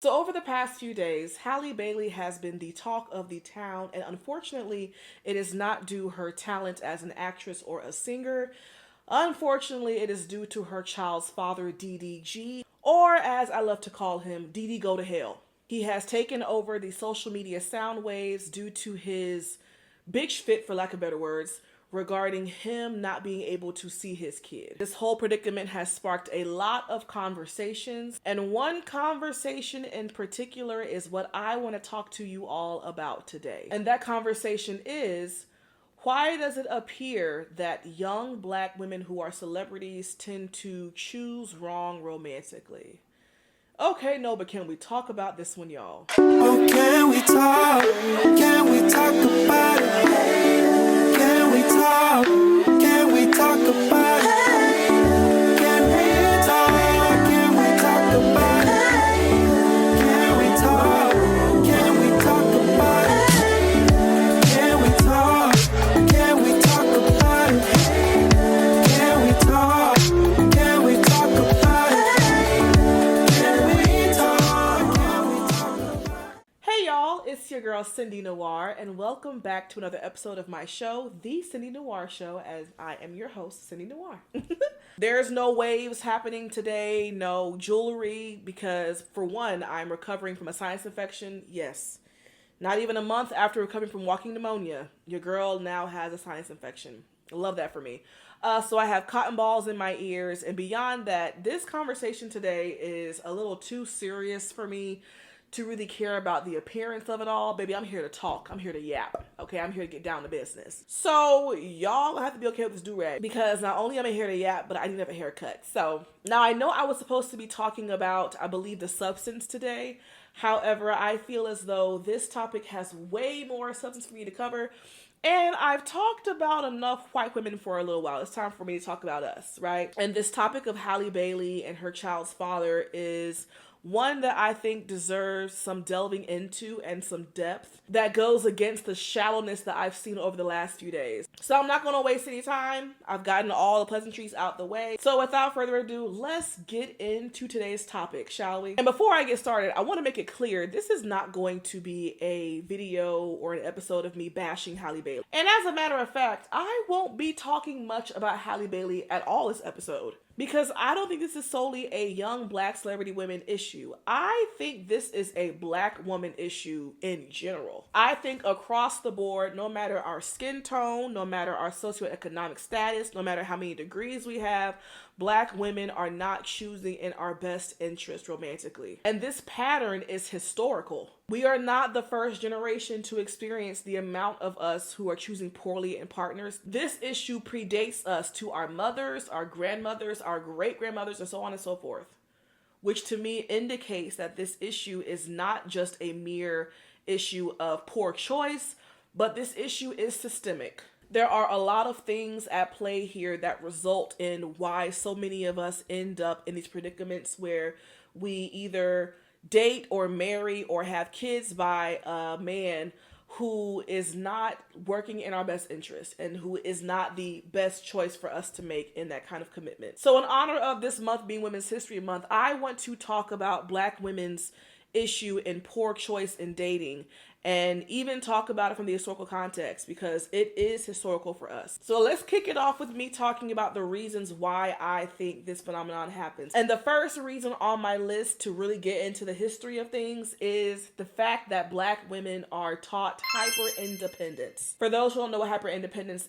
So over the past few days, Halle Bailey has been the talk of the town, and unfortunately, it is not due her talent as an actress or a singer. Unfortunately, it is due to her child's father, DDG, or as I love to call him, DD Go to Hell. He has taken over the social media sound waves due to his bitch fit, for lack of better words, regarding him not being able to see his kid. This whole predicament has sparked a lot of conversations, and one conversation in particular is what I want to talk to you all about today. And that conversation is, why does it appear that young black women who are celebrities tend to choose wrong romantically? Okay, no, but can we talk about this one, y'all? Oh, can we talk? Can we talk about it? Can we talk? Can we talk about it? Can we talk? Can we talk about it? Can we talk? Can we talk about it? Can we talk? Can we talk about it? Can we talk? Can we talk about it? Can we talk? Can we talk about it? Hey y'all, it's your girl Cindy Noir, and welcome back to another episode of my show, The Cindy Noir Show, as I am your host, Cindy Noir. There's no waves happening today, no jewelry, because for one, I'm recovering from a sinus infection. Yes, not even a month after recovering from walking pneumonia, your girl now has a sinus infection. I love that for me. So I have cotton balls in my ears, and beyond that, this conversation today is a little too serious for me to really care about the appearance of it all. Baby, I'm here to talk. I'm here to yap. Okay, I'm here to get down to business. So y'all have to be okay with this do-rag, because not only am I here to yap, but I need to have a haircut. So now I know I was supposed to be talking about, I believe, the substance today. However, I feel as though this topic has way more substance for me to cover. And I've talked about enough white women for a little while. It's time for me to talk about us, right? And this topic of Halle Bailey and her child's father is one that I think deserves some delving into and some depth that goes against the shallowness that I've seen over the last few days. So I'm not going to waste any time. I've gotten all the pleasantries out the way. So without further ado, let's get into today's topic, shall we? And before I get started, I want to make it clear, this is not going to be a video or an episode of me bashing Halle Bailey. And as a matter of fact, I won't be talking much about Halle Bailey at all this episode, because I don't think this is solely a young black celebrity women issue. I think this is a black woman issue in general. I think across the board, no matter our skin tone, no matter our socioeconomic status, no matter how many degrees we have, black women are not choosing in our best interest romantically. And this pattern is historical. We are not the first generation to experience the amount of us who are choosing poorly in partners. This issue predates us to our mothers, our grandmothers, our great-grandmothers, and so on and so forth, which to me indicates that this issue is not just a mere issue of poor choice, but this issue is systemic. There are a lot of things at play here that result in why so many of us end up in these predicaments where we either date or marry or have kids by a man who is not working in our best interest and who is not the best choice for us to make in that kind of commitment. So in honor of this month being Women's History Month, I want to talk about black women's issue in poor choice in dating, and even talk about it from the historical context, because it is historical for us. So let's kick it off with me talking about the reasons why I think this phenomenon happens. And the first reason on my list to really get into the history of things is the fact that black women are taught hyperindependence. For those who don't know what hyperindependence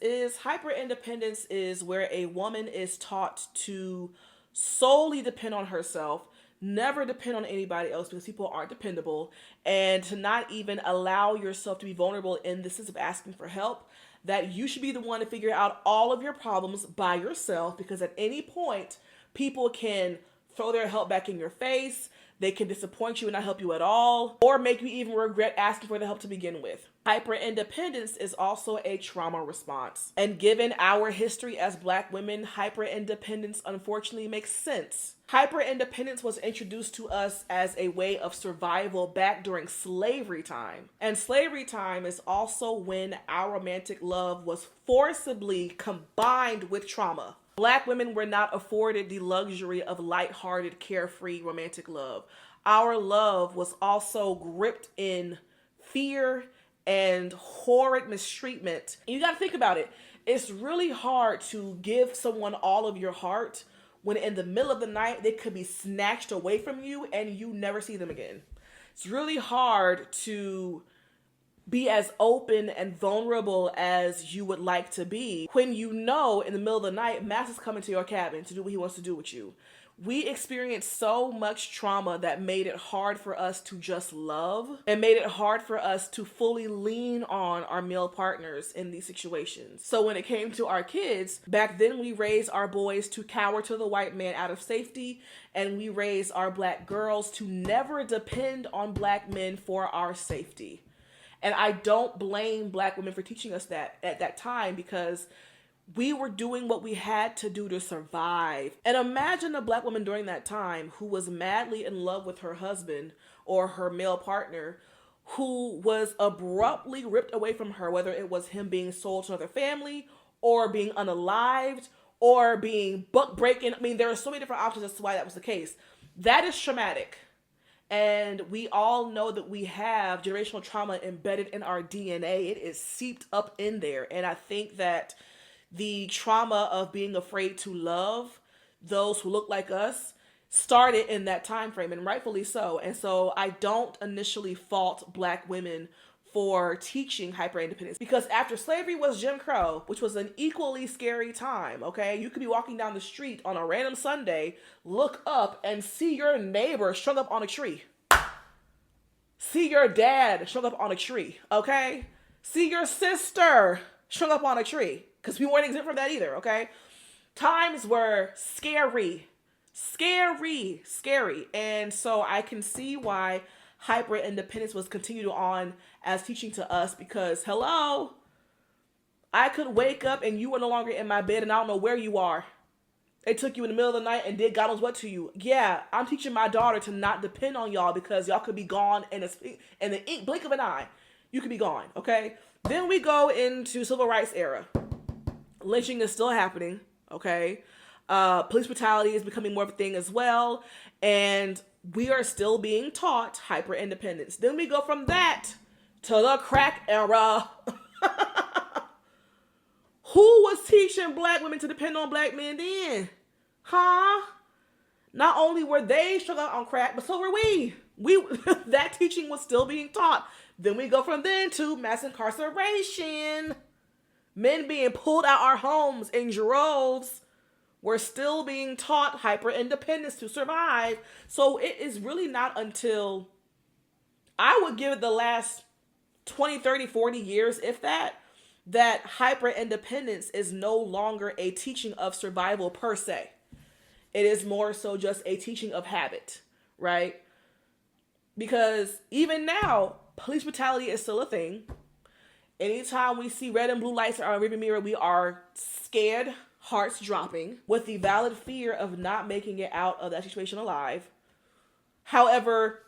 is where a woman is taught to solely depend on herself, never depend on anybody else because people aren't dependable, and to not even allow yourself to be vulnerable in the sense of asking for help, that you should be the one to figure out all of your problems by yourself, because at any point, people can throw their help back in your face, they can disappoint you and not help you at all, or make you even regret asking for the help to begin with. Hyperindependence is also a trauma response. And given our history as black women, hyperindependence unfortunately makes sense. Hyperindependence was introduced to us as a way of survival back during slavery time. And slavery time is also when our romantic love was forcibly combined with trauma. Black women were not afforded the luxury of lighthearted, carefree romantic love. our love was also gripped in fear and horrid mistreatment. You got to think about it. It's really hard to give someone all of your heart when in the middle of the night they could be snatched away from you and you never see them again. It's really hard to be as open and vulnerable as you would like to be when you know in the middle of the night Max is coming to your cabin to do what he wants to do with you. We experienced so much trauma that made it hard for us to just love and made it hard for us to fully lean on our male partners in these situations. So when it came to our kids, back then we raised our boys to cower to the white man out of safety, and we raised our black girls to never depend on black men for our safety. And I don't blame black women for teaching us that at that time, because we were doing what we had to do to survive. And imagine a black woman during that time who was madly in love with her husband or her male partner, who was abruptly ripped away from her, whether it was him being sold to another family or being unalived or being buck breaking. I mean, there are so many different options as to why that was the case. That is traumatic. And we all know that we have generational trauma embedded in our DNA. It is seeped up in there. And I think that the trauma of being afraid to love those who look like us started in that time frame, and rightfully so. And so I don't initially fault black women for teaching hyperindependence, because after slavery was Jim Crow, which was an equally scary time, okay? You could be walking down the street on a random Sunday, look up and see your neighbor strung up on a tree. See your dad strung up on a tree, okay? See your sister strung up on a tree. Because we weren't exempt from that either, okay? Times were scary. And so I can see why hyper-independence was continued on as teaching to us, because, hello, I could wake up and you were no longer in my bed and I don't know where you are. They took you in the middle of the night and did God knows what to you. Yeah, I'm teaching my daughter to not depend on y'all, because y'all could be gone in the blink of an eye. You could be gone, okay? Then we go into civil rights era. Lynching is still happening, okay? Police brutality is becoming more of a thing as well. And we are still being taught hyper-independence. Then we go from that to the crack era. Who was teaching black women to depend on black men then? Huh? Not only were they struggling on crack, but so were we. That teaching was still being taught. Then we go from then to mass incarceration. Men being pulled out our homes in droves. We're still being taught hyper-independence to survive. So it is really not until, I would give it the last 20, 30, 40 years, if that hyper-independence is no longer a teaching of survival per se. It is more so just a teaching of habit, right? Because even now, police brutality is still a thing. Anytime we see red and blue lights in our rearview mirror, we are scared, hearts dropping, with the valid fear of not making it out of that situation alive. However,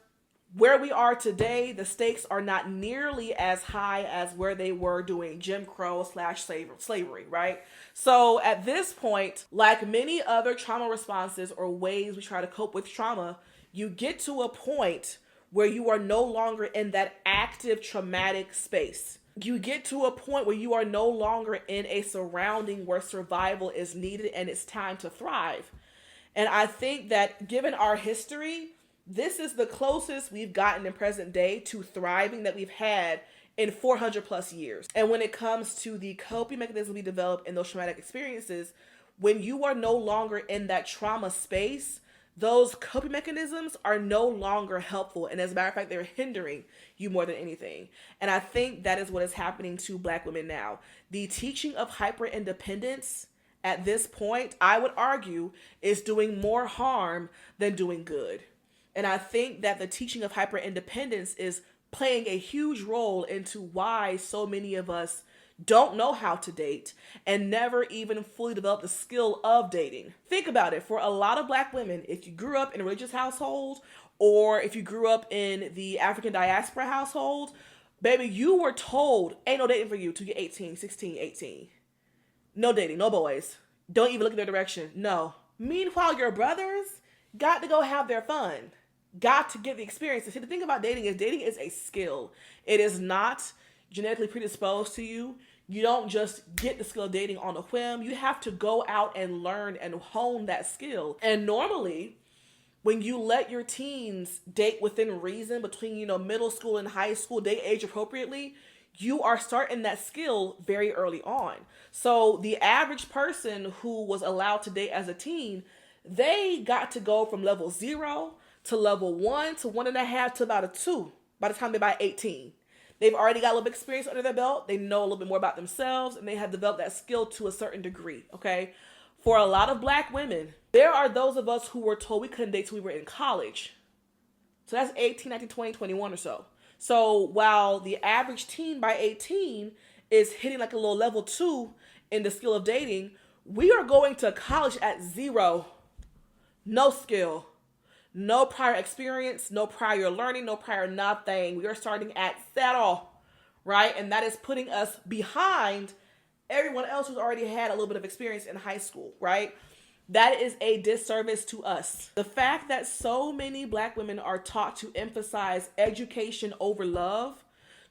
where we are today, the stakes are not nearly as high as where they were during Jim Crow / slavery, right? So at this point, like many other trauma responses or ways we try to cope with trauma, you get to a point where you are no longer in that active traumatic space. You get to a point where you are no longer in a surrounding where survival is needed and it's time to thrive. And I think that given our history, this is the closest we've gotten in present day to thriving that we've had in 400 plus years. And when it comes to the coping mechanisms we develop in those traumatic experiences, when you are no longer in that trauma space, those coping mechanisms are no longer helpful. And as a matter of fact, they're hindering you more than anything. And I think that is what is happening to black women now. The teaching of hyper-independence at this point, I would argue, is doing more harm than doing good. And I think that the teaching of hyper-independence is playing a huge role into why so many of us don't know how to date and never even fully develop the skill of dating. Think about it. For a lot of black women, if you grew up in a religious household or if you grew up in the African diaspora household, baby, you were told, ain't no dating for you till you're 18, 16, 18. No dating, no boys. Don't even look in their direction. No. Meanwhile, your brothers got to go have their fun. got to get the experience. See, the thing about dating is a skill. It is not genetically predisposed to you. You don't just get the skill of dating on a whim. You have to go out and learn and hone that skill. And normally, when you let your teens date within reason between, middle school and high school, date age appropriately, you are starting that skill very early on. So the average person who was allowed to date as a teen, they got to go from level 0 to level 1 to 1.5 to about a 2 by the time they're about 18. They've already got a little bit of experience under their belt. They know a little bit more about themselves, and they have developed that skill to a certain degree, okay? For a lot of Black women, there are those of us who were told we couldn't date till we were in college. So that's 18, 19, 20, 21 or so. So while the average teen by 18 is hitting like a little level 2 in the skill of dating, we are going to college at 0. No skill. No prior experience, no prior learning, no prior nothing. We are starting at 0, right? And that is putting us behind everyone else who's already had a little bit of experience in high school, right? That is a disservice to us. The fact that so many Black women are taught to emphasize education over love,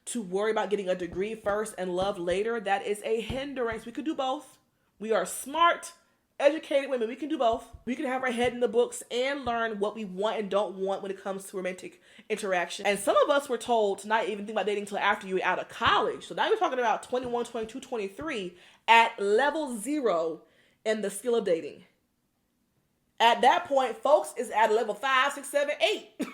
to worry about getting a degree first and love later, that is a hindrance. We could do both. We are smart, educated women. We can do both. We can have our head in the books and learn what we want and don't want when it comes to romantic interaction. And some of us were told to not even think about dating until after you're out of college. So now you're talking about 21, 22, 23 at level 0 in the skill of dating. At that point, folks is at level 5, 6, 7, 8.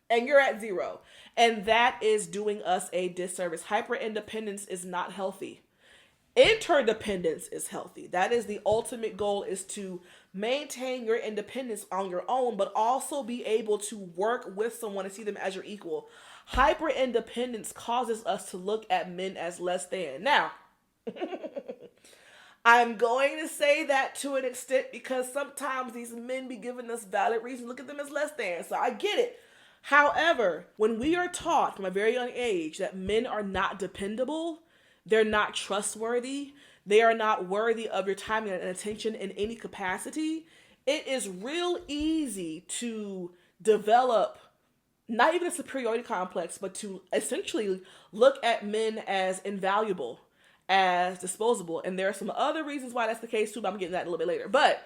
And you're at 0. And that is doing us a disservice. Hyperindependence is not healthy. Interdependence is healthy. That is the ultimate goal, is to maintain your independence on your own, but also be able to work with someone and see them as your equal. Hyperindependence causes us to look at men as less than. Now, I'm going to say that to an extent because sometimes these men be giving us valid reasons to look at them as less than. So I get it. However, when we are taught from a very young age that men are not dependable, they're not trustworthy, they are not worthy of your time and attention in any capacity, it is real easy to develop not even a superiority complex, but to essentially look at men as invaluable, as disposable. And there are some other reasons why that's the case too, but I'm getting that a little bit later. But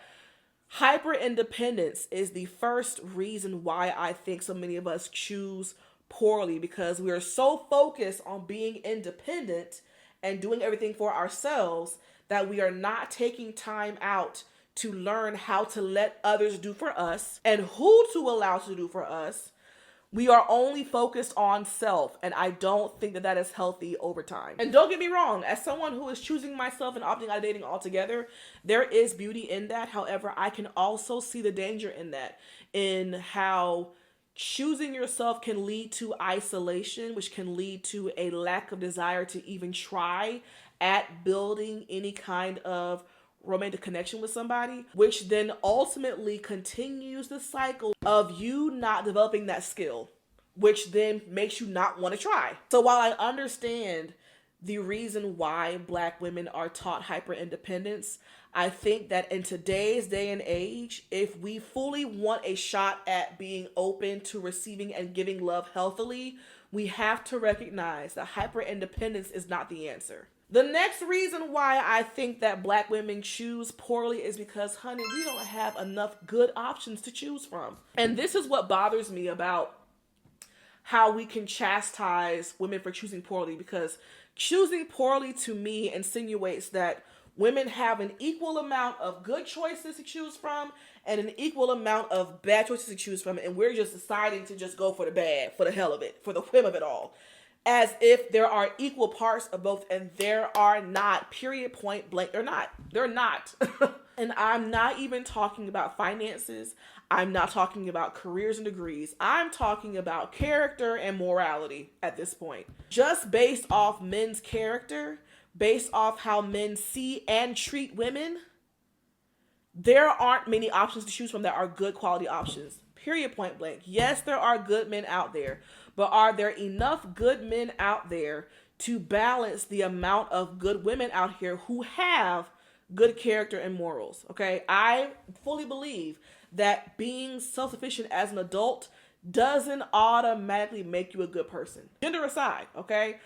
hyperindependence is the first reason why I think so many of us choose poorly, because we are so focused on being independent and doing everything for ourselves that we are not taking time out to learn how to let others do for us and who to allow to do for us. We are only focused on self, and I don't think that that is healthy over time. And don't get me wrong, as someone who is choosing myself and opting out of dating altogether, there is beauty in that. However, I can also see the danger in that, in how choosing yourself can lead to isolation, which can lead to a lack of desire to even try at building any kind of romantic connection with somebody, which then ultimately continues the cycle of you not developing that skill, which then makes you not want to try. So while I understand the reason why Black women are taught hyperindependence, I think that in today's day and age, if we fully want a shot at being open to receiving and giving love healthily, we have to recognize that hyperindependence is not the answer. The next reason why I think that Black women choose poorly is because, honey, we don't have enough good options to choose from. And this is what bothers me about how we can chastise women for choosing poorly, because choosing poorly to me insinuates that women have an equal amount of good choices to choose from and an equal amount of bad choices to choose from, and we're just deciding to just go for the bad, for the hell of it, for the whim of it all. As if there are equal parts of both, and there are not. Period, point blank. They're not. They're not. And I'm not even talking about finances. I'm not talking about careers and degrees. I'm talking about character and morality at this point. Just based off men's character, based off how men see and treat women, there aren't many options to choose from that are good quality options. Period, point blank. Yes, there are good men out there, but are there enough good men out there to balance the amount of good women out here who have good character and morals? Okay, I fully believe that being self-sufficient as an adult doesn't automatically make you a good person. Gender aside, okay?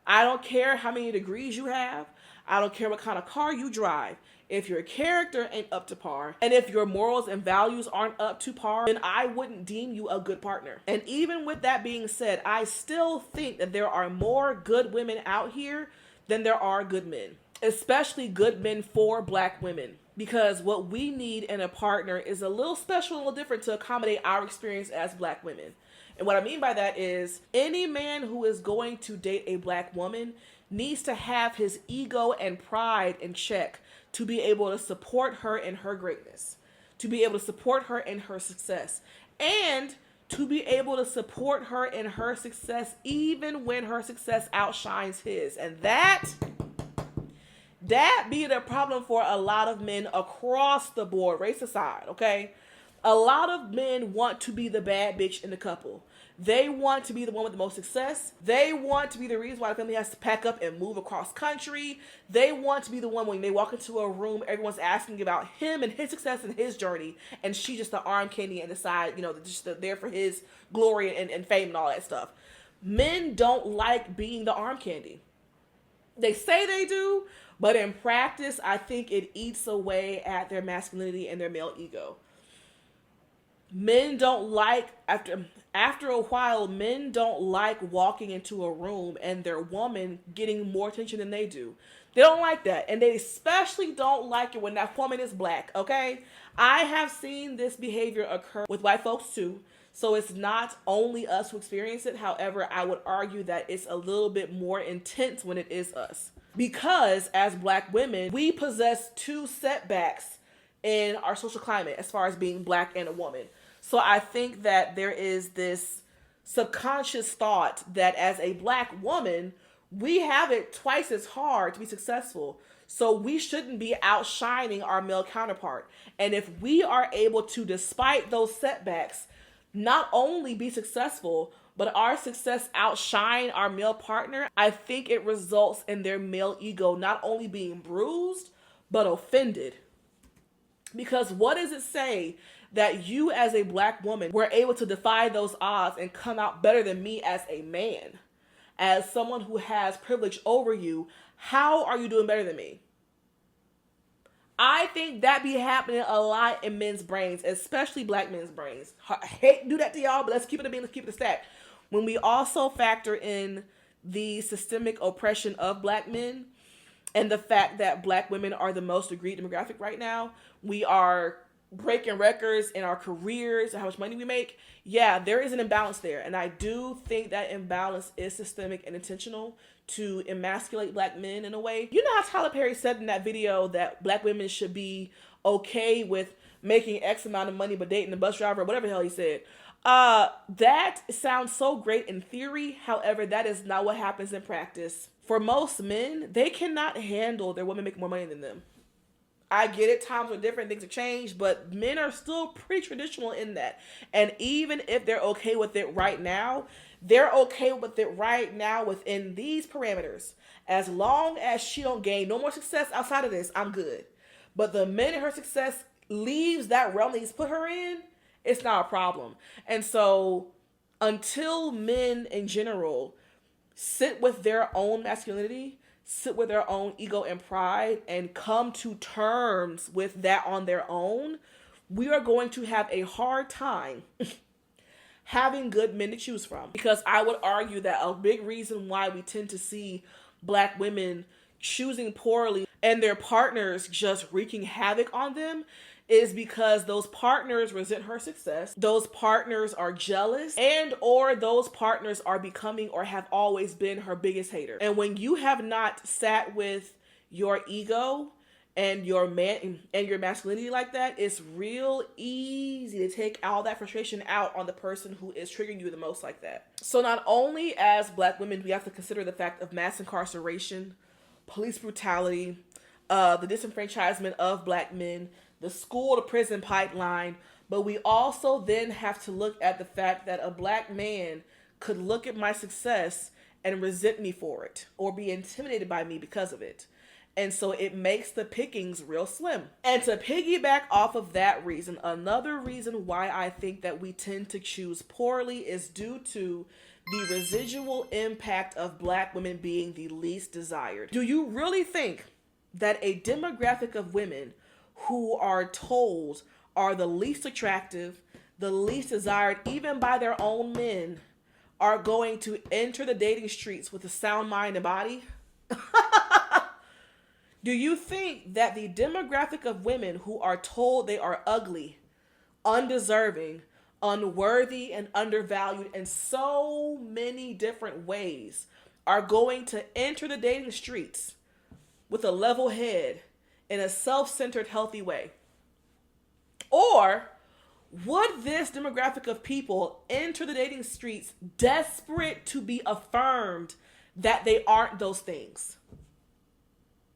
I don't care how many degrees you have. I don't care what kind of car you drive. If your character ain't up to par, and if your morals and values aren't up to par, then I wouldn't deem you a good partner. And even with that being said, I still think that there are more good women out here than there are good men, especially good men for Black women. Because what we need in a partner is a little special, a little different to accommodate our experience as Black women. And what I mean by that is any man who is going to date a Black woman needs to have his ego and pride in check to be able to support her in her greatness, to be able to support her in her success, and to be able to support her in her success even when her success outshines his. And that be the problem for a lot of men across the board, race aside, okay? A lot of men want to be the bad bitch in the couple. They want to be the one with the most success. They want to be the reason why the family has to pack up and move across country. They want to be the one when they walk into a room, everyone's asking about him and his success and his journey. And she's just the arm candy and the side, just there for his glory and fame and all that stuff. Men don't like being the arm candy. They say they do, but in practice, I think it eats away at their masculinity and their male ego. Men don't like, after a while, men don't like walking into a room and their woman getting more attention than they do. They don't like that. And they especially don't like it when that woman is Black, okay? I have seen this behavior occur with white folks too. So it's not only us who experience it. However, I would argue that it's a little bit more intense when it is us. Because as Black women, we possess two setbacks in our social climate as far as being Black and a woman. So I think that there is this subconscious thought that as a Black woman, we have it twice as hard to be successful. So we shouldn't be outshining our male counterpart. And if we are able to, despite those setbacks, not only be successful, but our success outshine our male partner, I think it results in their male ego not only being bruised, but offended. Because what does it say that you as a Black woman were able to defy those odds and come out better than me as a man? As someone who has privilege over you, how are you doing better than me? I think that be happening a lot in men's brains, especially Black men's brains. I hate to do that to y'all, but let's keep it a bean, let's keep it a stack. When we also factor in the systemic oppression of Black men and the fact that Black women are the most agreed demographic right now, we are breaking records in our careers and how much money we make. Yeah, there is an imbalance there. And I do think that imbalance is systemic and intentional to emasculate Black men in a way. You know how Tyler Perry said in that video that Black women should be okay with making X amount of money but dating a bus driver or whatever the hell he said. That sounds so great in theory. However, that is not what happens in practice. For most men, they cannot handle their women making more money than them. I get it, times are different, things have changed, but men are still pretty traditional in that. And even if they're okay with it right now, they're okay with it right now within these parameters. As long as she don't gain no more success outside of this, I'm good. But the minute her success leaves that realm that he's put her in, it's not a problem. And so until men in general sit with their own masculinity, sit with their own ego and pride, and come to terms with that on their own, we are going to have a hard time having good men to choose from. Because I would argue that a big reason why we tend to see Black women choosing poorly and their partners just wreaking havoc on them is because those partners resent her success, those partners are jealous, and or those partners are becoming or have always been her biggest hater. And when you have not sat with your ego and your man and your masculinity like that, it's real easy to take all that frustration out on the person who is triggering you the most like that. So not only as Black women, we have to consider the fact of mass incarceration, police brutality, the disenfranchisement of Black men, the school to prison pipeline, but we also then have to look at the fact that a Black man could look at my success and resent me for it or be intimidated by me because of it. And so it makes the pickings real slim. And to piggyback off of that reason, another reason why I think that we tend to choose poorly is due to the residual impact of Black women being the least desired. Do you really think that a demographic of women who are told are the least attractive, the least desired, even by their own men, are going to enter the dating streets with a sound mind and body? Do you think that the demographic of women who are told they are ugly, undeserving, unworthy, and undervalued in so many different ways are going to enter the dating streets with a level head in a self-centered, healthy way? Or would this demographic of people enter the dating streets desperate to be affirmed that they aren't those things?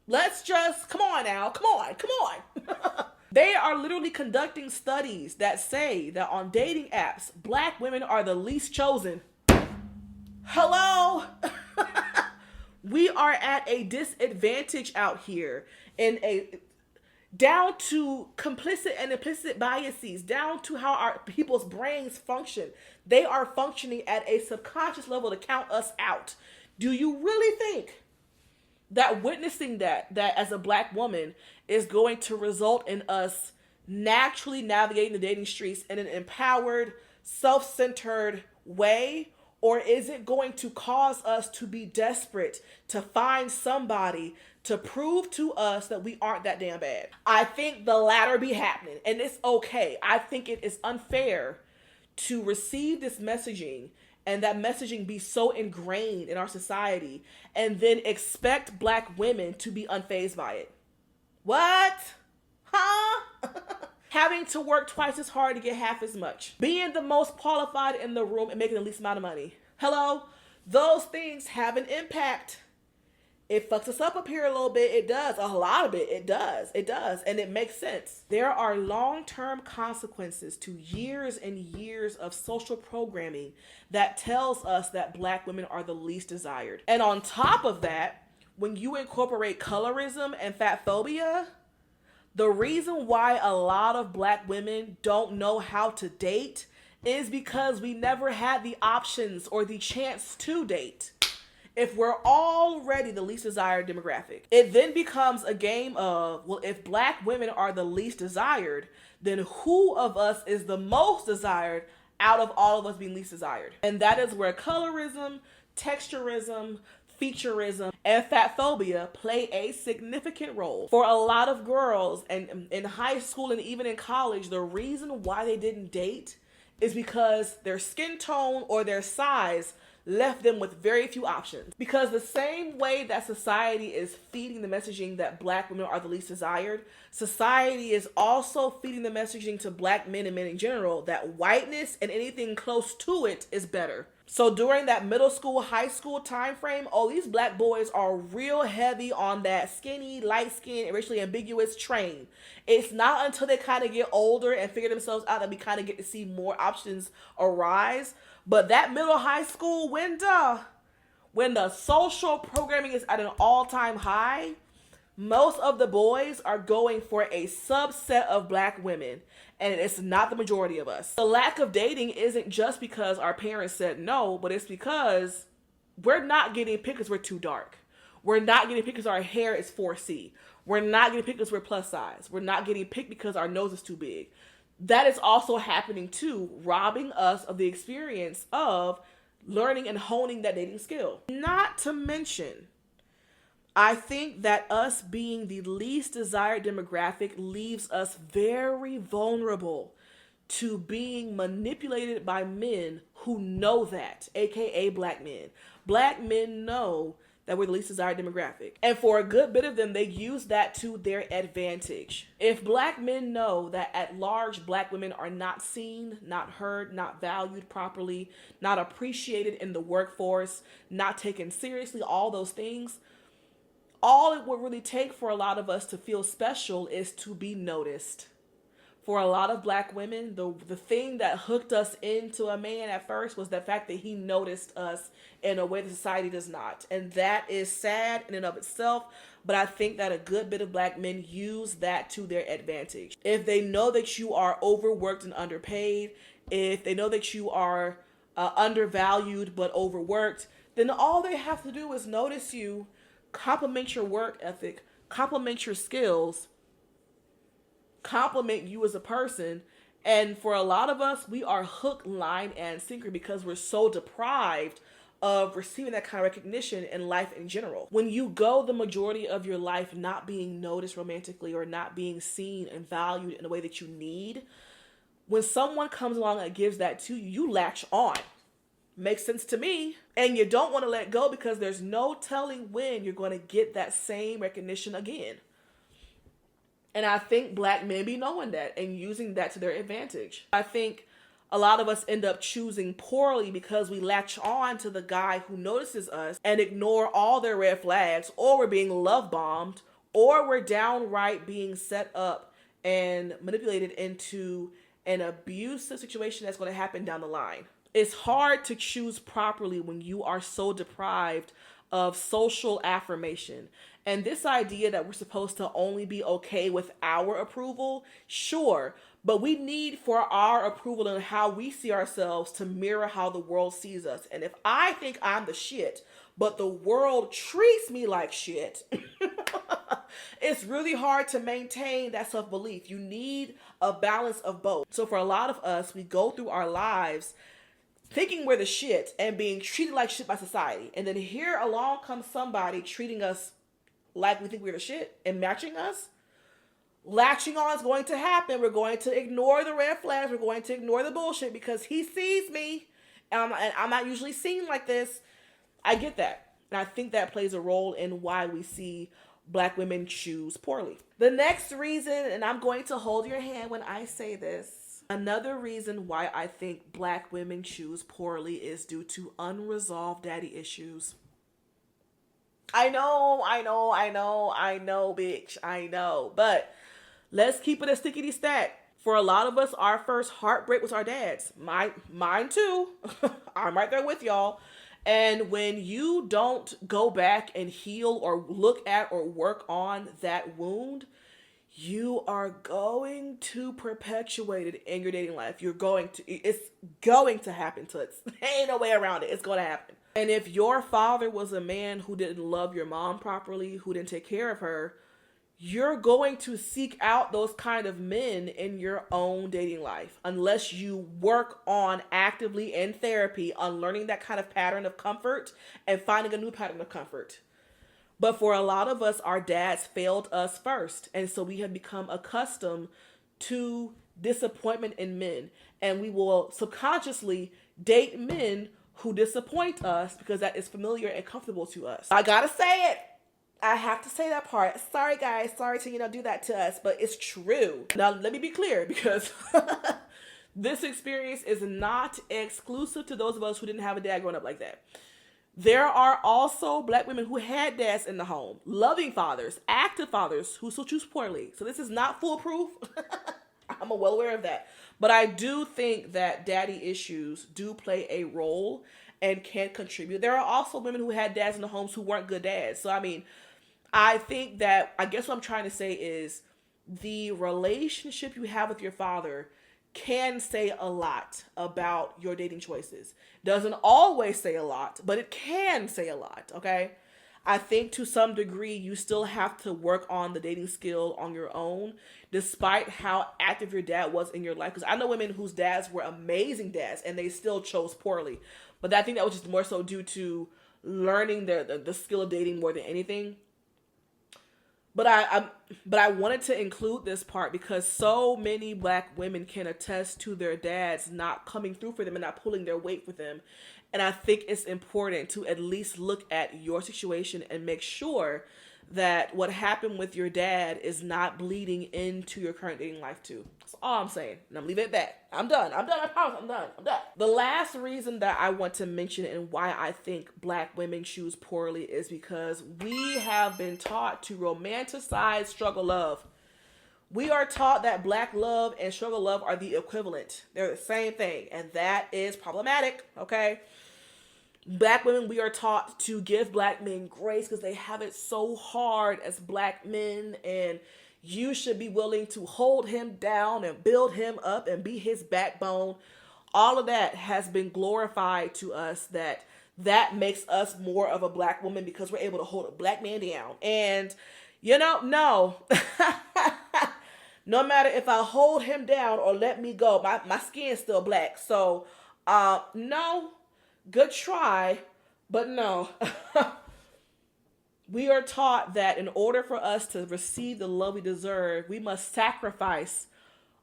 Let's just, come on now, come on. They are literally conducting studies that say that on dating apps, Black women are the least chosen. Hello? We are at a disadvantage out here, down to complicit and implicit biases, down to how our people's brains function. They are functioning at a subconscious level to count us out. Do you really think that witnessing that as a Black woman is going to result in us naturally navigating the dating streets in an empowered, self-centered way? Or is it going to cause us to be desperate to find somebody to prove to us that we aren't that damn bad? I think the latter be happening, and it's okay. I think it is unfair to receive this messaging and that messaging be so ingrained in our society and then expect Black women to be unfazed by it. What? Huh? Having to work twice as hard to get half as much. Being the most qualified in the room and making the least amount of money. Hello? Those things have an impact. It fucks us up here a little bit. It does. A lot of it. It does. It does. And it makes sense. There are long-term consequences to years and years of social programming that tells us that Black women are the least desired. And on top of that, when you incorporate colorism and fat phobia, the reason why a lot of Black women don't know how to date is because we never had the options or the chance to date. If we're already the least desired demographic, it then becomes a game of, well, if Black women are the least desired, then who of us is the most desired out of all of us being least desired? And that is where colorism, texturism, featureism, and fat phobia play a significant role. For a lot of girls, and in high school and even in college, the reason why they didn't date is because their skin tone or their size left them with very few options. Because the same way that society is feeding the messaging that Black women are the least desired, society is also feeding the messaging to Black men and men in general that whiteness and anything close to it is better. So during that middle school, high school time frame, these Black boys are real heavy on that skinny, light skin, and racially ambiguous train. It's not until they kind of get older and figure themselves out that we kind of get to see more options arise. But that middle high school window, when the social programming is at an all-time high, most of the boys are going for a subset of Black women, and it's not the majority of us. The lack of dating isn't just because our parents said no, but it's because we're not getting picked because we're too dark. We're not getting picked because our hair is 4C. We're not getting picked because we're plus size. We're not getting picked because our nose is too big. That is also happening too, robbing us of the experience of learning and honing that dating skill. Not to mention, I think that us being the least desired demographic leaves us very vulnerable to being manipulated by men who know that, aka Black men. Black men know that we're the least desired demographic. And for a good bit of them, they use that to their advantage. If Black men know that at large Black women are not seen, not heard, not valued properly, not appreciated in the workforce, not taken seriously, all those things, all it would really take for a lot of us to feel special is to be noticed. For a lot of black women, the thing that hooked us into a man at first was the fact that he noticed us in a way that society does not. And that is sad in and of itself. But I think that a good bit of black men use that to their advantage. If they know that you are overworked and underpaid, if they know that you are undervalued but overworked, then all they have to do is notice you, compliment your work ethic, compliment your skills, compliment you as a person. And for a lot of us, we are hook, line, and sinker because we're so deprived of receiving that kind of recognition in life in general. When you go the majority of your life not being noticed romantically or not being seen and valued in the way that you need, when someone comes along and gives that to you, you latch on. Makes sense to me. And you don't want to let go because there's no telling when you're going to get that same recognition again. And I think black men be knowing that and using that to their advantage. I think a lot of us end up choosing poorly because we latch on to the guy who notices us and ignore all their red flags, or we're being love bombed, or we're downright being set up and manipulated into an abusive situation that's going to happen down the line. It's hard to choose properly when you are so deprived of social affirmation. And this idea that we're supposed to only be okay with our approval, sure, but we need for our approval and how we see ourselves to mirror how the world sees us. And if I think I'm the shit, but the world treats me like shit, it's really hard to maintain that self-belief. You need a balance of both. So for a lot of us, we go through our lives thinking we're the shit and being treated like shit by society. And then here along comes somebody treating us like we think we're the shit and matching us. Latching on is going to happen. We're going to ignore the red flags. We're going to ignore the bullshit because he sees me. And I'm not usually seen like this. I get that. And I think that plays a role in why we see black women choose poorly. The next reason, and I'm going to hold your hand when I say this, another reason why I think black women choose poorly is due to unresolved daddy issues. I know, bitch. I know. But let's keep it a stickity stack. For a lot of us, our first heartbreak was our dads. Mine too. I'm right there with y'all. And when you don't go back and heal or look at or work on that wound, you are going to perpetuate it in your dating life. It's going to happen to it. Ain't no way around it. It's going to happen. And if your father was a man who didn't love your mom properly, who didn't take care of her, you're going to seek out those kind of men in your own dating life unless you work on actively in therapy on learning that kind of pattern of comfort and finding a new pattern of comfort. But for a lot of us, our dads failed us first. And so we have become accustomed to disappointment in men. And we will subconsciously date men who disappoint us because that is familiar and comfortable to us. I gotta say it. I have to say that part. Sorry, guys. Sorry to, do that to us, but it's true. Now, let me be clear because this experience is not exclusive to those of us who didn't have a dad growing up like that. There are also black women who had dads in the home, loving fathers, active fathers who still choose poorly. So this is not foolproof. I'm well aware of that. But I do think that daddy issues do play a role and can contribute. There are also women who had dads in the homes who weren't good dads. So, I think that, I guess what I'm trying to say is the relationship you have with your father can say a lot about your dating choices. Doesn't always say a lot, but it can say a lot, okay? I think to some degree you still have to work on the dating skill on your own, despite how active your dad was in your life. Because I know women whose dads were amazing dads and they still chose poorly. But I think that was just more so due to learning the skill of dating more than anything. But I wanted to include this part because so many black women can attest to their dads not coming through for them and not pulling their weight for them. And I think it's important to at least look at your situation and make sure that what happened with your dad is not bleeding into your current dating life too. That's all I'm saying. And I'm leaving it at that. I'm done. I promise. I'm done. The last reason that I want to mention and why I think black women choose poorly is because we have been taught to romanticize struggle love. We are taught that black love and struggle love are the equivalent. They're the same thing, and that is problematic, okay? Black women, we are taught to give black men grace because they have it so hard as black men, and you should be willing to hold him down and build him up and be his backbone. All of that has been glorified to us, that makes us more of a black woman because we're able to hold a black man down. And, no. No matter if I hold him down or let me go, my skin's still black. So, no. Good try, but no. We are taught that in order for us to receive the love we deserve, we must sacrifice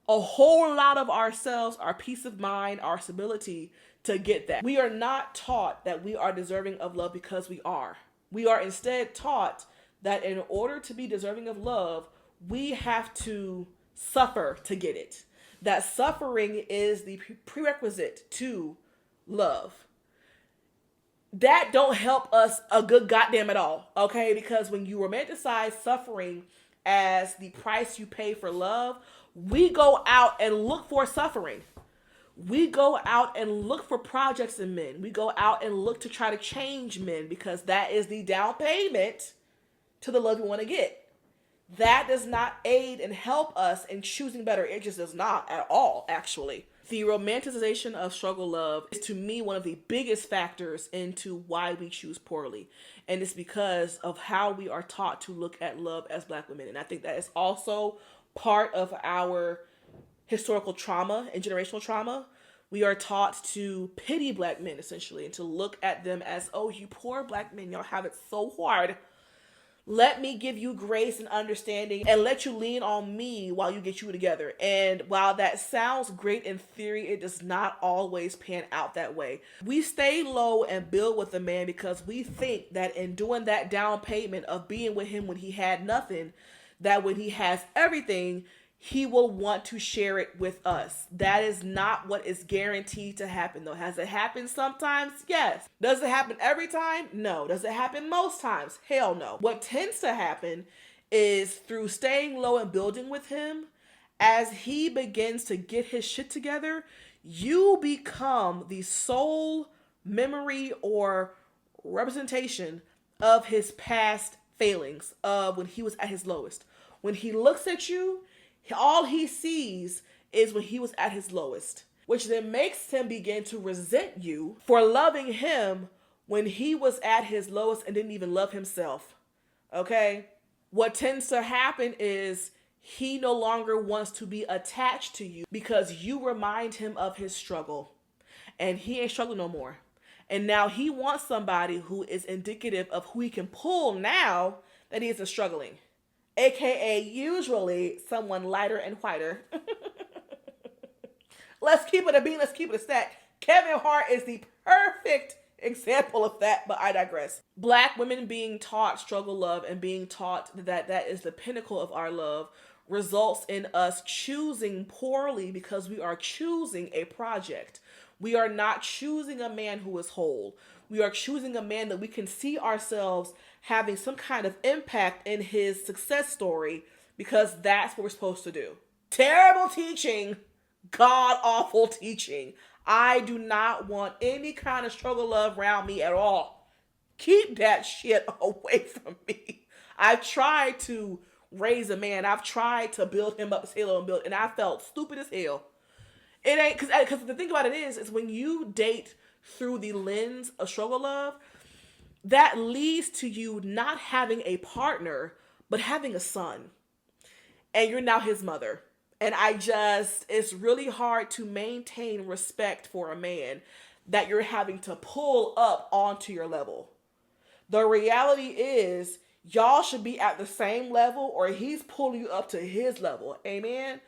a whole lot of ourselves, our peace of mind, our stability to get that. We are not taught that we are deserving of love because we are. We are instead taught that in order to be deserving of love, we have to suffer to get it. That suffering is the prerequisite to love. That don't help us a good goddamn at all, okay? Because when you romanticize suffering as the price you pay for love, we go out and look for suffering. We go out and look for projects in men. We go out and look to try to change men because that is the down payment to the love we want to get. That does not aid and help us in choosing better. It just does not at all, actually. The romanticization of struggle love is, to me, one of the biggest factors into why we choose poorly. And it's because of how we are taught to look at love as black women. And I think that is also part of our historical trauma and generational trauma. We are taught to pity black men, essentially, and to look at them as, oh, you poor black men, y'all have it so hard. Let me give you grace and understanding and let you lean on me while you get you together. And while that sounds great in theory, it does not always pan out that way. We stay low and build with a man because we think that in doing that down payment of being with him when he had nothing, that when he has everything, he will want to share it with us. That is not what is guaranteed to happen, though. Has it happened sometimes? Yes. Does it happen every time? No. Does it happen most times? Hell no. What tends to happen is through staying low and building with him, as he begins to get his shit together, you become the sole memory or representation of his past failings of when he was at his lowest. When he looks at you, all he sees is when he was at his lowest, which then makes him begin to resent you for loving him when he was at his lowest and didn't even love himself. Okay? What tends to happen is he no longer wants to be attached to you because you remind him of his struggle, and he ain't struggling no more. And now he wants somebody who is indicative of who he can pull now that he isn't struggling. AKA usually someone lighter and whiter. Let's keep it a bean, let's keep it a stack. Kevin Hart is the perfect example of that, but I digress. Black women being taught struggle love and being taught that that is the pinnacle of our love results in us choosing poorly because we are choosing a project. We are not choosing a man who is whole. We are choosing a man that we can see ourselves having some kind of impact in his success story because that's what we're supposed to do. Terrible teaching. God-awful teaching. I do not want any kind of struggle love around me at all. Keep that shit away from me. I've tried to raise a man. I've tried to build him up, and I felt stupid as hell. It ain't, because the thing about it is when you date through the lens of struggle love, that leads to you not having a partner, but having a son. And you're now his mother. And it's really hard to maintain respect for a man that you're having to pull up onto your level. The reality is, y'all should be at the same level or he's pulling you up to his level. Amen?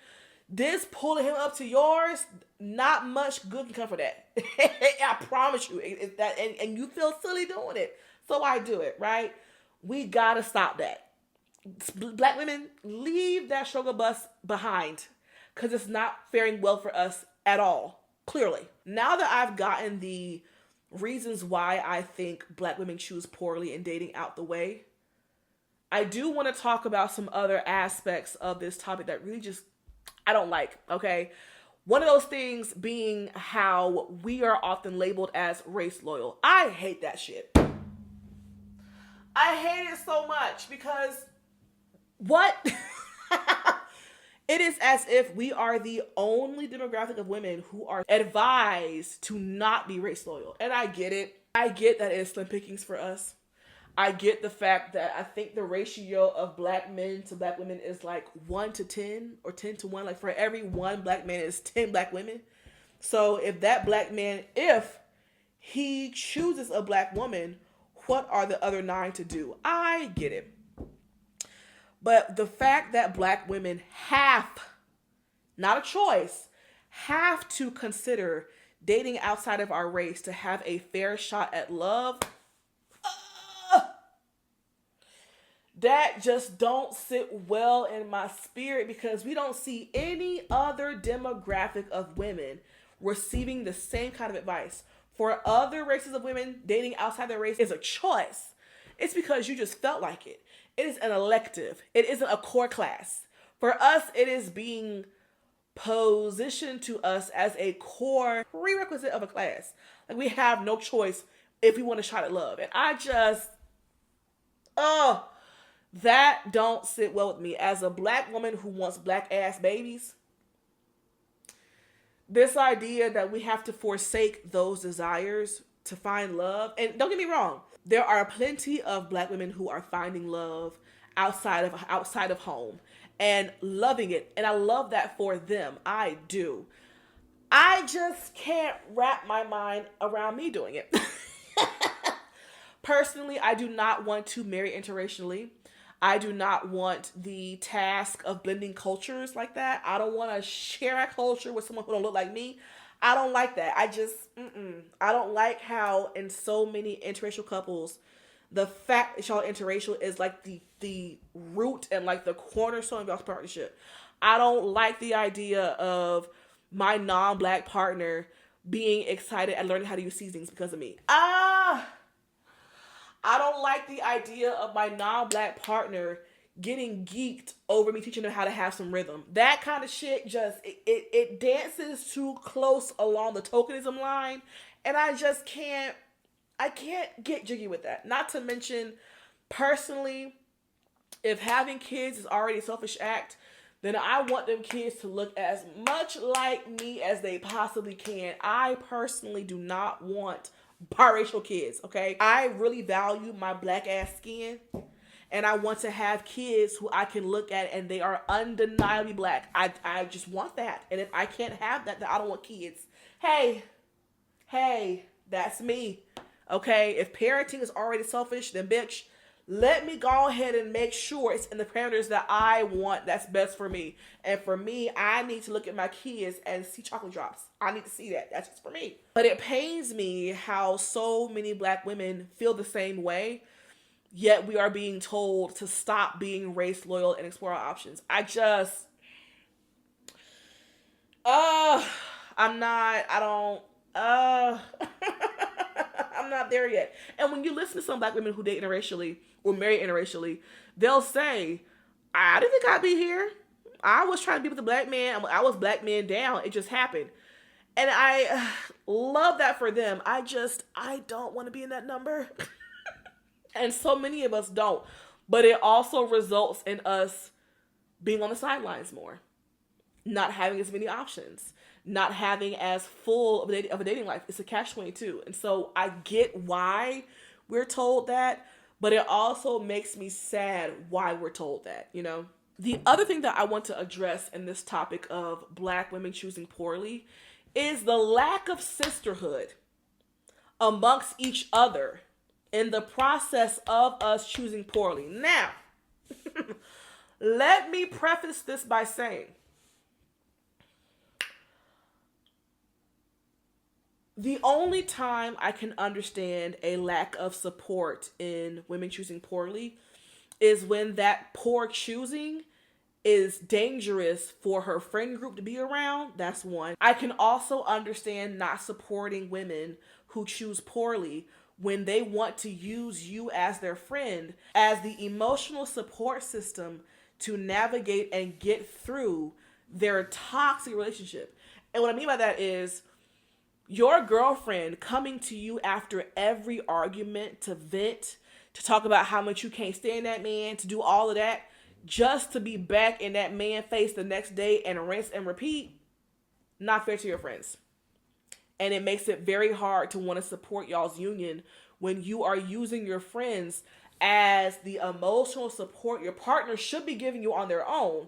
This pulling him up to yours, not much good can come for that. I promise you. It's that, and you feel silly doing it. So I do it, right? We gotta stop that. Black women, leave that struggle bus behind because it's not faring well for us at all, clearly. Now that I've gotten the reasons why I think black women choose poorly in dating out the way, I do want to talk about some other aspects of this topic that really just I don't like, okay? One of those things being how we are often labeled as race loyal. I hate that shit. I hate it so much because what? It is as if we are the only demographic of women who are advised to not be race loyal. And I get it. I get that it's slim pickings for us. I get the fact that I think the ratio of black men to black women is like 1 to 10 or 10 to 1. Like for every one black man is 10 black women. So if that black man, if he chooses a black woman, what are the other 9 to do? I get it. But the fact that black women have, not a choice, have to consider dating outside of our race to have a fair shot at love, that just don't sit well in my spirit because we don't see any other demographic of women receiving the same kind of advice. For other races of women, dating outside their race is a choice. It's because you just felt like it. It is an elective. It isn't a core class. For us, it is being positioned to us as a core prerequisite of a class. Like we have no choice if we want a shot at love. And I just, that don't sit well with me. As a black woman who wants black ass babies, this idea that we have to forsake those desires to find love, and don't get me wrong, there are plenty of black women who are finding love outside of home and loving it. And I love that for them. I do. I just can't wrap my mind around me doing it. Personally, I do not want to marry interracially. I do not want the task of blending cultures like that. I don't want to share a culture with someone who don't look like me. I don't like that. I don't like how in so many interracial couples, the fact that y'all interracial is like the root and like the cornerstone of y'all's partnership. I don't like the idea of my non-black partner being excited at learning how to use seasonings because of me. I don't like the idea of my non-black partner getting geeked over me teaching them how to have some rhythm. That kind of shit just, it dances too close along the tokenism line. And I can't get jiggy with that. Not to mention, personally, if having kids is already a selfish act, then I want them kids to look as much like me as they possibly can. I personally do not want biracial kids, okay? I really value my black ass skin. And I want to have kids who I can look at and they are undeniably black. I just want that. And if I can't have that, then I don't want kids. Hey, that's me. Okay? If parenting is already selfish, then bitch, let me go ahead and make sure it's in the parameters that I want that's best for me. And for me, I need to look at my kids and see chocolate drops. I need to see that. That's just for me. But it pains me how so many black women feel the same way. Yet we are being told to stop being race loyal and explore our options. I'm not there yet. And when you listen to some black women who date interracially or marry interracially, they'll say, I didn't think I'd be here. I was trying to be with a black man. I was black man down. It just happened. And I love that for them. I don't want to be in that number. And so many of us don't. But it also results in us being on the sidelines more. Not having as many options. Not having as full of a dating life. It's a catch-22. And so I get why we're told that. But it also makes me sad why we're told that, you know? The other thing that I want to address in this topic of black women choosing poorly is the lack of sisterhood amongst each other in the process of us choosing poorly. Now, let me preface this by saying, the only time I can understand a lack of support in women choosing poorly is when that poor choosing is dangerous for her friend group to be around. That's one. I can also understand not supporting women who choose poorly when they want to use you as their friend, as the emotional support system to navigate and get through their toxic relationship. And what I mean by that is your girlfriend coming to you after every argument to vent, to talk about how much you can't stand that man, to do all of that, just to be back in that man's face the next day and rinse and repeat. Not fair to your friends. And it makes it very hard to want to support y'all's union when you are using your friends as the emotional support your partner should be giving you on their own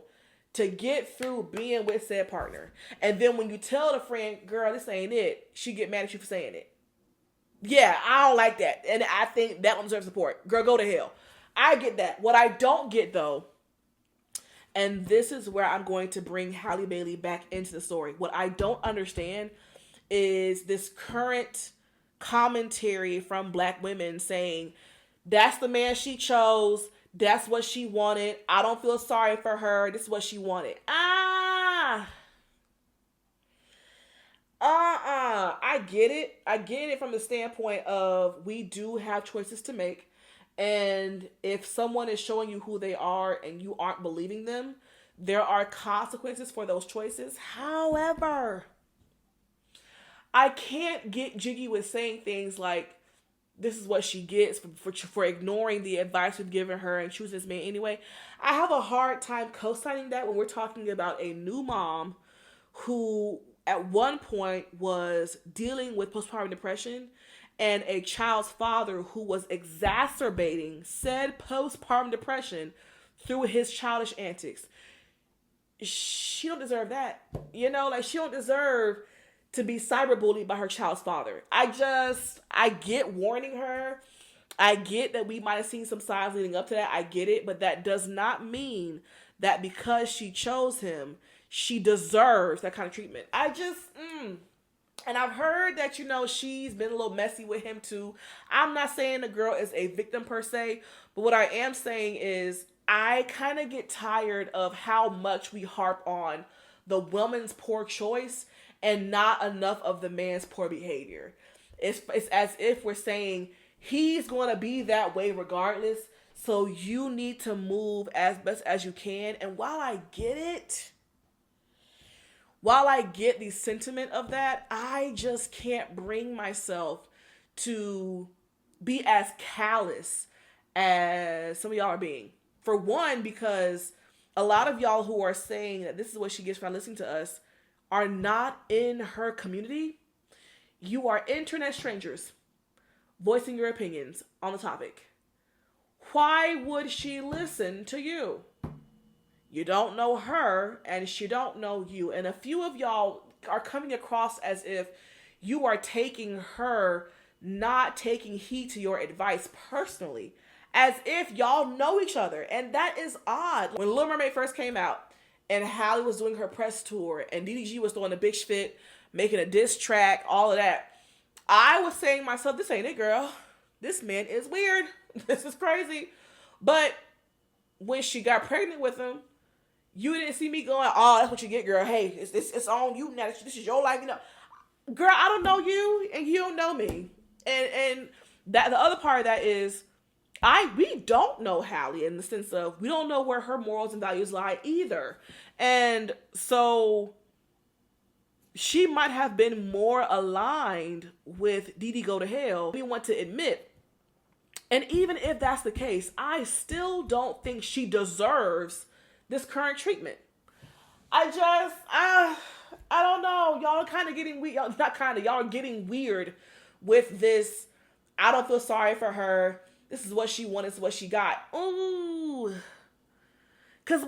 to get through being with said partner. And then when you tell the friend, girl, this ain't it, she get mad at you for saying it. Yeah, I don't like that. And I think that one deserves support. Girl, go to hell. I get that. What I don't get, though, and this is where I'm going to bring Halle Bailey back into the story. What I don't understand is this current commentary from Black women saying, that's the man she chose, that's what she wanted, I don't feel sorry for her, this is what she wanted. I get it. I get it from the standpoint of we do have choices to make. And if someone is showing you who they are and you aren't believing them, there are consequences for those choices. However, I can't get jiggy with saying things like, this is what she gets for ignoring the advice we've given her and choosing this man anyway. I have a hard time co-signing that when we're talking about a new mom who at one point was dealing with postpartum depression and a child's father who was exacerbating said postpartum depression through his childish antics. She don't deserve that. You know, like she don't deserve to be cyberbullied by her child's father. I get warning her. I get that we might have seen some signs leading up to that. I get it. But that does not mean that because she chose him, she deserves that kind of treatment. And I've heard that, you know, she's been a little messy with him too. I'm not saying the girl is a victim per se, but what I am saying is I kind of get tired of how much we harp on the woman's poor choice and not enough of the man's poor behavior. It's as if we're saying he's going to be that way regardless, so you need to move as best as you can. And while I get the sentiment of that, I just can't bring myself to be as callous as some of y'all are being. For one, because a lot of y'all who are saying that this is what she gets for listening to us are not in her community. You are internet strangers voicing your opinions on the topic. Why would she listen to you? You don't know her and she don't know you. And a few of y'all are coming across as if you are taking her, not taking heed to your advice personally, as if y'all know each other. And that is odd. When Little Mermaid first came out and Halle was doing her press tour and DDG was throwing a big fit, making a diss track, all of that, I was saying to myself, this ain't it, girl. This man is weird. This is crazy. But when she got pregnant with him, you didn't see me going, oh, that's what you get, girl. Hey, it's on you now. This is your life, you know. Girl, I don't know you, and you don't know me. And that the other part of that is, we don't know Halle in the sense of we don't know where her morals and values lie either. And so she might have been more aligned with Didi Go to Hell we want to admit. And even if that's the case, I still don't think she deserves this current treatment. I don't know. Y'all are kind of getting weird. Y'all are getting weird with this. I don't feel sorry for her. This is what she wanted. This is what she got. Ooh. Because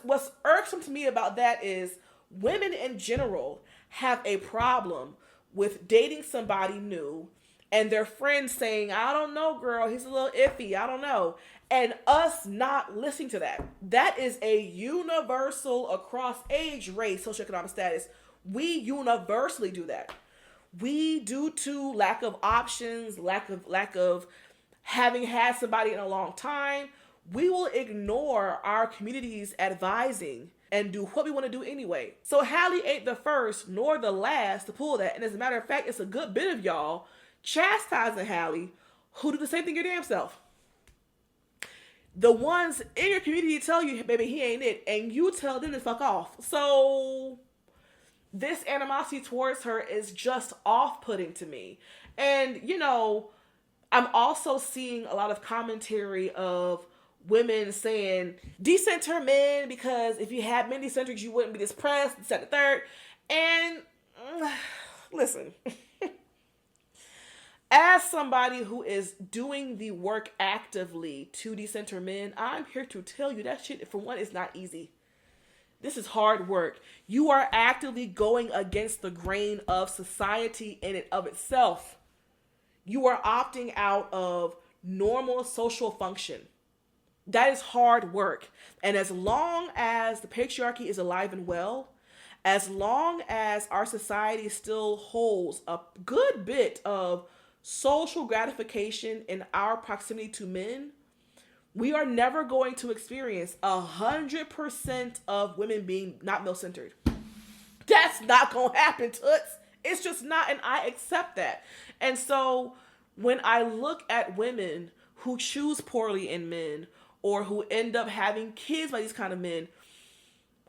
what's irksome to me about that is women in general have a problem with dating somebody new and their friends saying, I don't know, girl, he's a little iffy, I don't know. And us not listening to that. That is a universal across age, race, socioeconomic status. We universally do that. We, due to lack of options, lack of having had somebody in a long time, we will ignore our community's advising and do what we want to do anyway. So Halle ain't the first nor the last to pull that. And as a matter of fact, it's a good bit of y'all chastising Halle who do the same thing your damn self. The ones in your community tell you, baby, he ain't it, and you tell them to fuck off. So this animosity towards her is just off-putting to me. And, you know, I'm also seeing a lot of commentary of women saying, decenter men, because if you had men decentrics, you wouldn't be this pressed, this, that, the third. And listen, as somebody who is doing the work actively to decenter men, I'm here to tell you that shit, for one, is not easy. This is hard work. You are actively going against the grain of society in and of itself. You are opting out of normal social function. That is hard work. And as long as the patriarchy is alive and well, as long as our society still holds a good bit of social gratification in our proximity to men, we are never going to experience 100% of women being not male-centered. That's not going to happen, toots. It's just not, and I accept that. And so when I look at women who choose poorly in men or who end up having kids by these kind of men,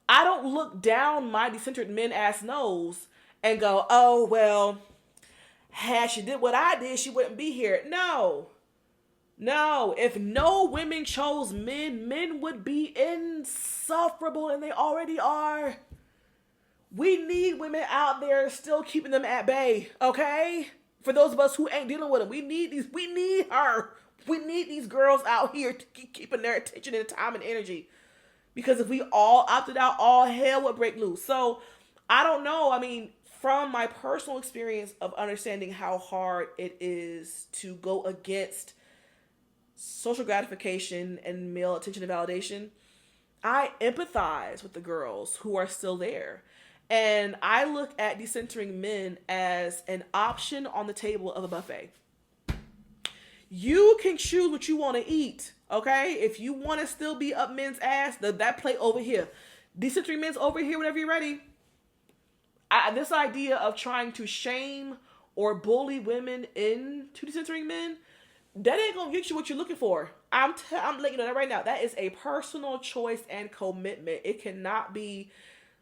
I don't look down my decentered men ass nose and go, oh, well, had she did what I did, she wouldn't be here. No. If no women chose men, men would be insufferable, and they already are. We need women out there still keeping them at bay, okay? For those of us who ain't dealing with them, we need her. We need these girls out here to keep keeping their attention and time and energy. Because if we all opted out, all hell would break loose. So, I don't know. I mean, from my personal experience of understanding how hard it is to go against social gratification and male attention and validation, I empathize with the girls who are still there. And I look at decentering men as an option on the table of a buffet. You can choose what you want to eat, okay? If you want to still be up men's ass, that plate over here. Decentering men's over here whenever you're ready. This idea of trying to shame or bully women into decentering men, that ain't going to get you what you're looking for. I'm letting you know that right now. That is a personal choice and commitment. It cannot be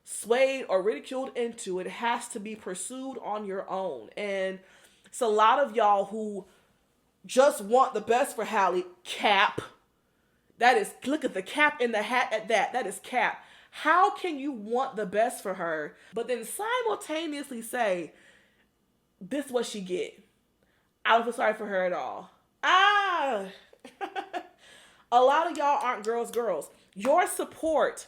swayed or ridiculed into. It has to be pursued on your own. And it's a lot of y'all who just want the best for Halle. Cap. That is, look at the cap in the hat at that. That is cap. How can you want the best for her, but then simultaneously say, this is what she get? I don't feel sorry for her at all. A lot of y'all aren't girls. Your support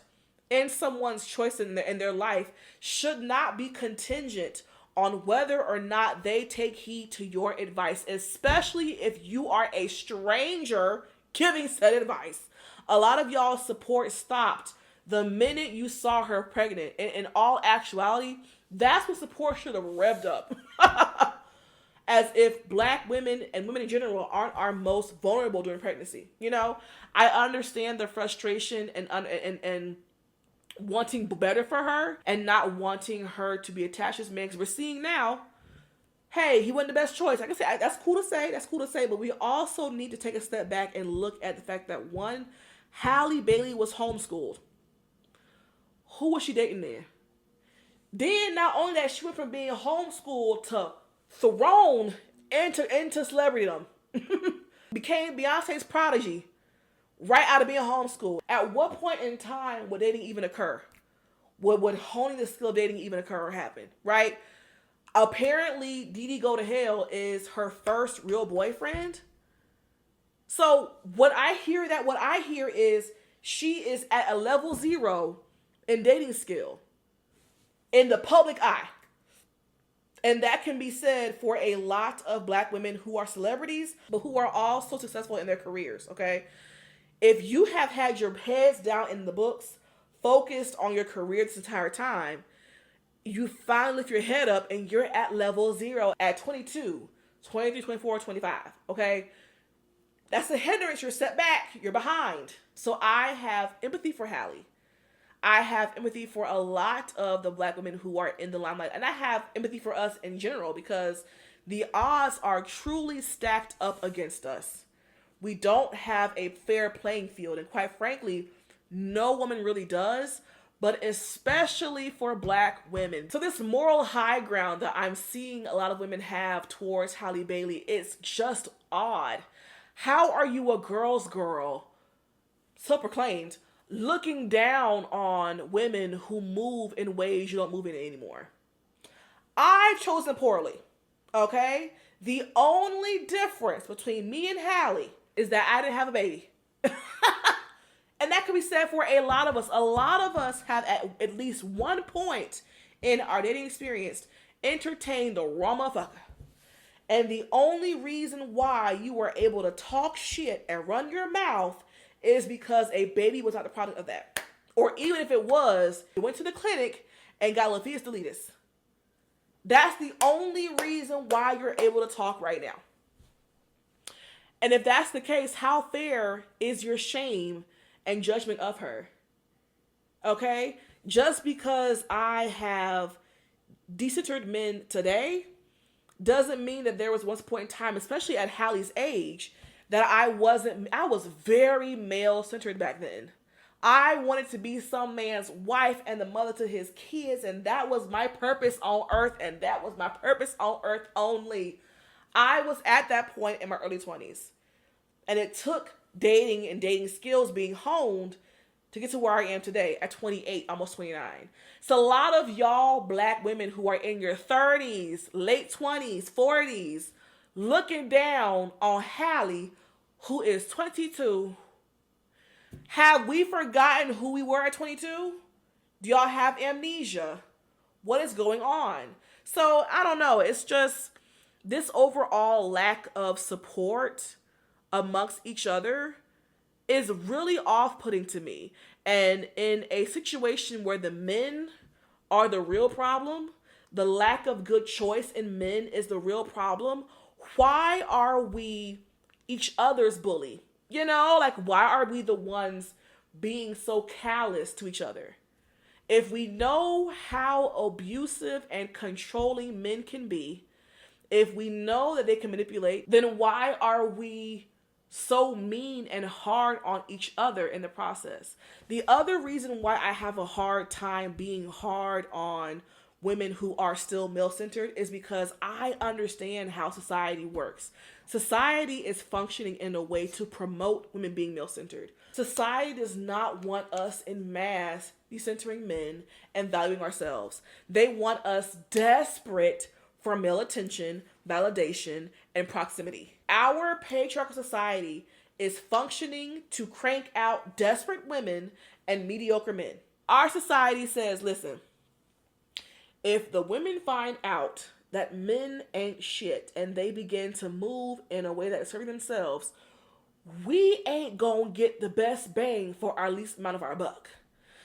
in someone's choice in their life should not be contingent on whether or not they take heed to your advice, especially if you are a stranger giving said advice. A lot of y'all's support stopped the minute you saw her pregnant. And in all actuality, that's when support should have revved up. As if Black women and women in general aren't our most vulnerable during pregnancy. You know, I understand the frustration and wanting better for her and not wanting her to be attached to this man. Because we're seeing now, hey, he wasn't the best choice. Like I said, that's cool to say. But we also need to take a step back and look at the fact that, one, Halle Bailey was homeschooled. Who was she dating then? Then not only that, she went from being homeschooled to thrown into celebritydom. Became Beyonce's prodigy right out of being homeschooled. At what point in time would dating even occur? Would honing the skill of dating even occur or happen, right? Apparently, Didi Go to Hell is her first real boyfriend. So what I hear is she is at a level 0 in dating skill in the public eye. And that can be said for a lot of Black women who are celebrities, but who are also successful in their careers, okay? If you have had your heads down in the books, focused on your career this entire time, you finally lift your head up and you're at level 0 at 22, 23, 24, 25, okay? That's a hindrance. You're set back. You're behind. So I have empathy for Halle. I have empathy for a lot of the Black women who are in the limelight. And I have empathy for us in general because The odds are truly stacked up against us. We don't have a fair playing field, and quite frankly, no woman really does, but especially for Black women. So this moral high ground that I'm seeing a lot of women have towards Halle Bailey, it's just odd. How are you a girl's girl, so proclaimed, looking down on women who move in ways you don't move in anymore? I've chosen poorly, okay? The only difference between me and Halle is that I didn't have a baby. And that can be said for a lot of us. A lot of us have at least one point in our dating experience entertained the wrong motherfucker. And the only reason why you were able to talk shit and run your mouth is because a baby was not the product of that. Or even if it was, you went to the clinic and got levitus deletus. That's the only reason why you're able to talk right now. And if that's the case, how fair is your shame and judgment of her? Okay? Just because I have decentered men today doesn't mean that there was one point in time, especially at Halle's age, that I was very male-centered back then. I wanted to be some man's wife and the mother to his kids, and that was my purpose on earth, and that was my purpose on earth only. I was at that point in my early 20s, and it took dating and dating skills being honed to get to where I am today at 28, almost 29. So a lot of y'all Black women who are in your 30s, late 20s, 40s, looking down on Halle, who is 22. Have we forgotten who we were at 22? Do y'all have amnesia? What is going on? So I don't know. It's just this overall lack of support amongst each other is really off-putting to me. And in a situation where the men are the real problem, the lack of good choice in men is the real problem, why are we each other's bully? You know, like, why are we the ones being so callous to each other? If we know how abusive and controlling men can be, if we know that they can manipulate, then why are we so mean and hard on each other in the process? The other reason why I have a hard time being hard on women who are still male-centered is because I understand how society works. Society is functioning in a way to promote women being male-centered. Society does not want us in mass decentering men and valuing ourselves. They want us desperate for male attention, validation, and proximity. Our patriarchal society is functioning to crank out desperate women and mediocre men. Our society says, listen, if the women find out that men ain't shit and they begin to move in a way that is serving themselves, we ain't gonna get the best bang for our least amount of our buck.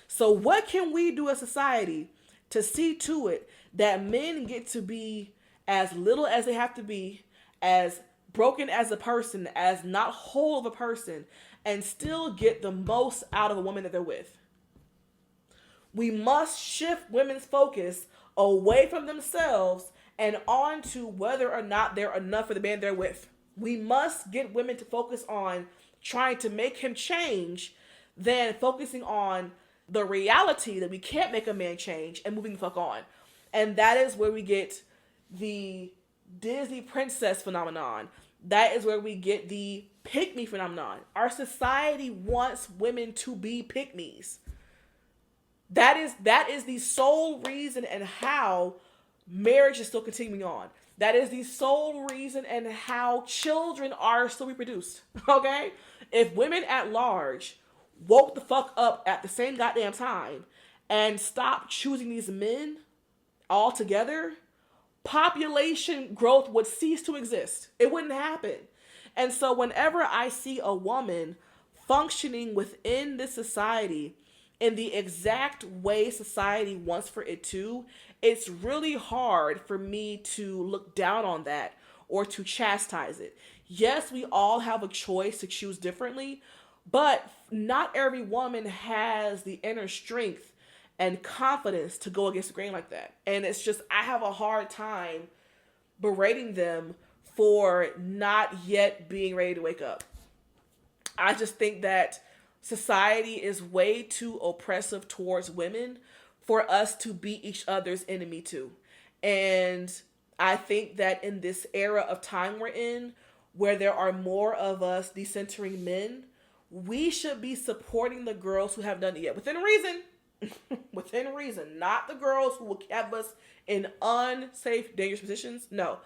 So what can we do as society to see to it that men get to be as little as they have to be, as broken as a person, as not whole of a person, and still get the most out of a woman that they're with? We must shift women's focus away from themselves and on to whether or not they're enough for the man they're with. We must get women to focus on trying to make him change than focusing on the reality that we can't make a man change and moving the fuck on. And that is where we get the Disney princess phenomenon. That is where we get the pick-me phenomenon. Our society wants women to be pick-me's. That is the sole reason and how marriage is still continuing on. That is the sole reason and how children are still reproduced. Okay? If women at large woke the fuck up at the same goddamn time and stopped choosing these men altogether, population growth would cease to exist. It wouldn't happen. And so whenever I see a woman functioning within this society in the exact way society wants for it to, it's really hard for me to look down on that or to chastise it. Yes, we all have a choice to choose differently, but not every woman has the inner strength and confidence to go against the grain like that. And it's just, I have a hard time berating them for not yet being ready to wake up. I just think that society is way too oppressive towards women for us to be each other's enemy too. And I think that in this era of time we're in, where there are more of us decentering men, we should be supporting the girls who have done it yet. Within reason. Within reason. Not the girls who will have us in unsafe, dangerous positions. No.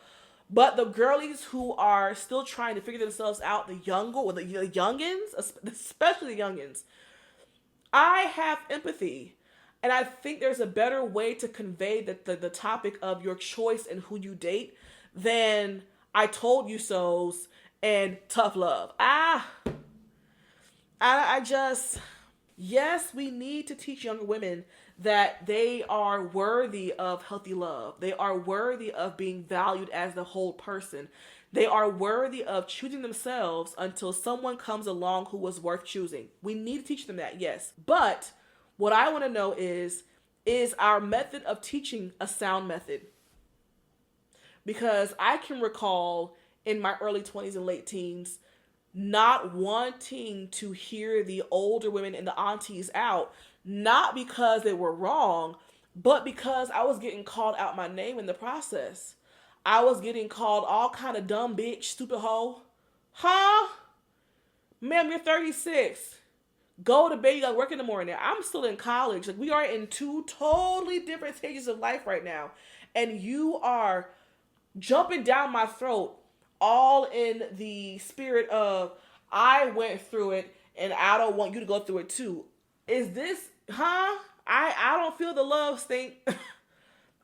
But the girlies who are still trying to figure themselves out, the younger, or the youngins, especially the youngins, I have empathy. And I think there's a better way to convey the topic of your choice and who you date than I told you so's and tough love. I just, yes, we need to teach younger women that they are worthy of healthy love. They are worthy of being valued as the whole person. They are worthy of choosing themselves until someone comes along who was worth choosing. We need to teach them that, yes. But what I want to know is our method of teaching a sound method? Because I can recall in my early 20s and late teens not wanting to hear the older women and the aunties out, not because they were wrong, but because I was getting called out my name in the process. I was getting called all kind of dumb bitch, stupid hoe. Huh? Ma'am, you're 36. Go to bed, you gotta work in the morning. I'm still in college. Like, we are in two totally different stages of life right now. And you are jumping down my throat all in the spirit of, I went through it and I don't want you to go through it too. Is this, huh? I don't feel the love, Stink.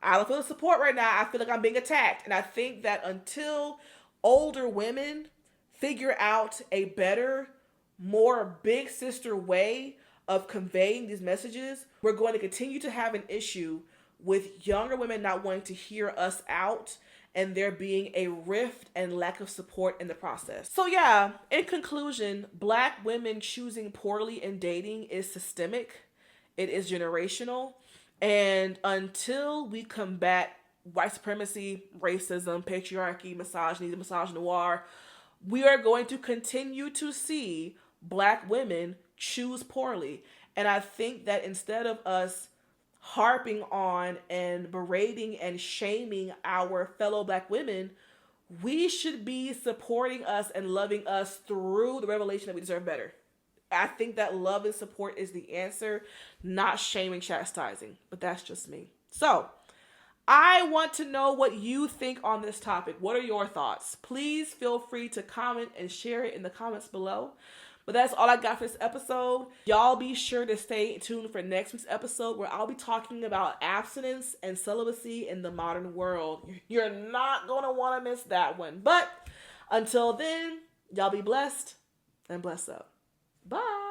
I don't feel the support right now. I feel like I'm being attacked. And I think that until older women figure out a better, more big sister way of conveying these messages, we're going to continue to have an issue with younger women not wanting to hear us out and there being a rift and lack of support in the process. So yeah, in conclusion, Black women choosing poorly in dating is systemic. It is generational. And until we combat white supremacy, racism, patriarchy, misogyny, misogynoir, we are going to continue to see Black women choose poorly. And I think that instead of us harping on and berating and shaming our fellow Black women, we should be supporting us and loving us through the revelation that we deserve better. I think that love and support is the answer, not shaming, chastising. But that's just me. So I want to know what you think on this topic. What are your thoughts? Please feel free to comment and share it in the comments below. But that's all I got for this episode. Y'all be sure to stay tuned for next week's episode, where I'll be talking about abstinence and celibacy in the modern world. You're not going to want to miss that one. But until then, y'all be blessed and bless up. Bye.